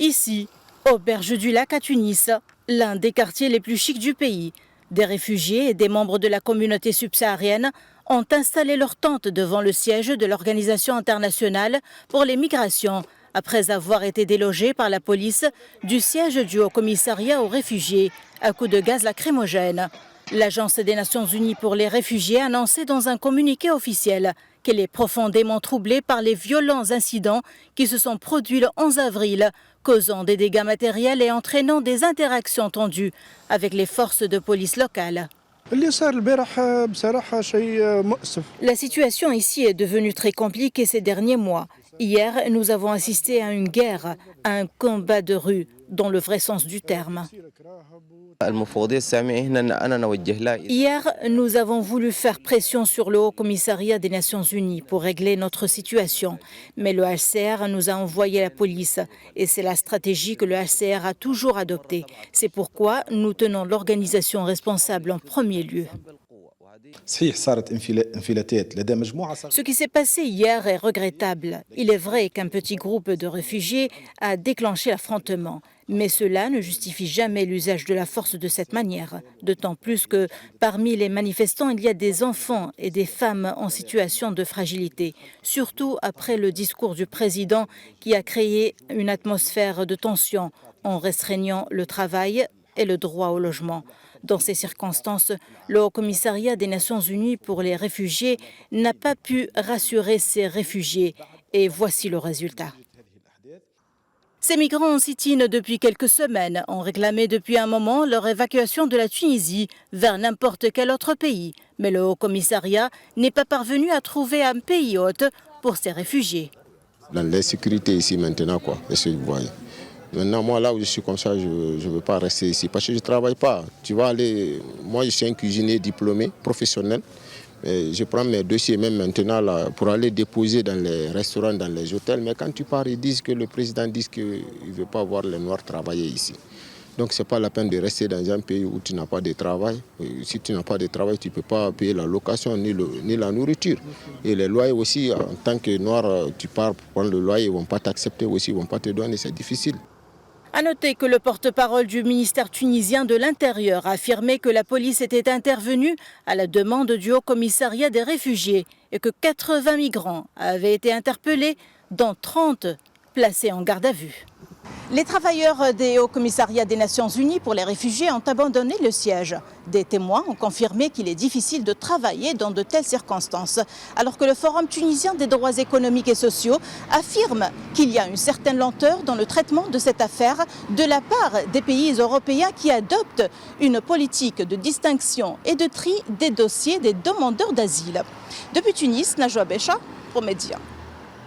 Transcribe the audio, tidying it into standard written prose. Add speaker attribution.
Speaker 1: Ici, auberge du lac à Tunis, l'un des quartiers les plus chics du pays. Des réfugiés et des membres de la communauté subsaharienne ont installé leurs tentes devant le siège de l'Organisation internationale pour les migrations, après avoir été délogés par la police du siège du Haut-Commissariat aux réfugiés à coups de gaz lacrymogène. L'Agence des Nations Unies pour les réfugiés a annoncé dans un communiqué officiel qu'elle est profondément troublée par les violents incidents qui se sont produits le 11 avril, causant des dégâts matériels et entraînant des interactions tendues avec les forces de police locales. La situation ici est devenue très compliquée ces derniers mois. Hier, nous avons assisté à une guerre, à un combat de rue, dans le vrai sens du terme. Hier, nous avons voulu faire pression sur le Haut-Commissariat des Nations Unies pour régler notre situation. Mais le HCR nous a envoyé la police et c'est la stratégie que le HCR a toujours adoptée. C'est pourquoi nous tenons l'organisation responsable en premier lieu. Ce qui s'est passé hier est regrettable. Il est vrai qu'un petit groupe de réfugiés a déclenché l'affrontement. Mais cela ne justifie jamais l'usage de la force de cette manière. D'autant plus que parmi les manifestants, il y a des enfants et des femmes en situation de fragilité. Surtout après le discours du président qui a créé une atmosphère de tension en restreignant le travail et le droit au logement. Dans ces circonstances, le Haut-Commissariat des Nations Unies pour les réfugiés n'a pas pu rassurer ces réfugiés. Et voici le résultat. Ces migrants en sit-in depuis quelques semaines ont réclamé depuis un moment leur évacuation de la Tunisie vers n'importe quel autre pays. Mais le Haut-Commissariat n'est pas parvenu à trouver un pays hôte pour ces réfugiés.
Speaker 2: Dans l'insécurité ici maintenant, quoi, est-ce que vous voyez? Maintenant, moi, là où je suis comme ça, je ne veux pas rester ici parce que je ne travaille pas. Tu vas aller... Moi, je suis un cuisinier diplômé, professionnel. Et je prends mes dossiers même maintenant là, pour aller déposer dans les restaurants, dans les hôtels. Mais quand tu pars, ils disent que le président dit qu'il ne veut pas voir les Noirs travailler ici. Donc, ce n'est pas la peine de rester dans un pays où tu n'as pas de travail. Et si tu n'as pas de travail, tu ne peux pas payer la location ni la nourriture. Et les loyers aussi, en tant que Noir, tu pars pour prendre le loyer, ils ne vont pas t'accepter aussi, ils ne vont pas te donner, c'est difficile.
Speaker 1: À noter que le porte-parole du ministère tunisien de l'Intérieur a affirmé que la police était intervenue à la demande du Haut-Commissariat des réfugiés et que 80 migrants avaient été interpellés, dont 30 placés en garde à vue. Les travailleurs des Hauts-Commissariats des Nations Unies pour les réfugiés ont abandonné le siège. Des témoins ont confirmé qu'il est difficile de travailler dans de telles circonstances, alors que le Forum tunisien des droits économiques et sociaux affirme qu'il y a une certaine lenteur dans le traitement de cette affaire de la part des pays européens qui adoptent une politique de distinction et de tri des dossiers des demandeurs d'asile. Depuis Tunis, Najwa Becha, pour Média.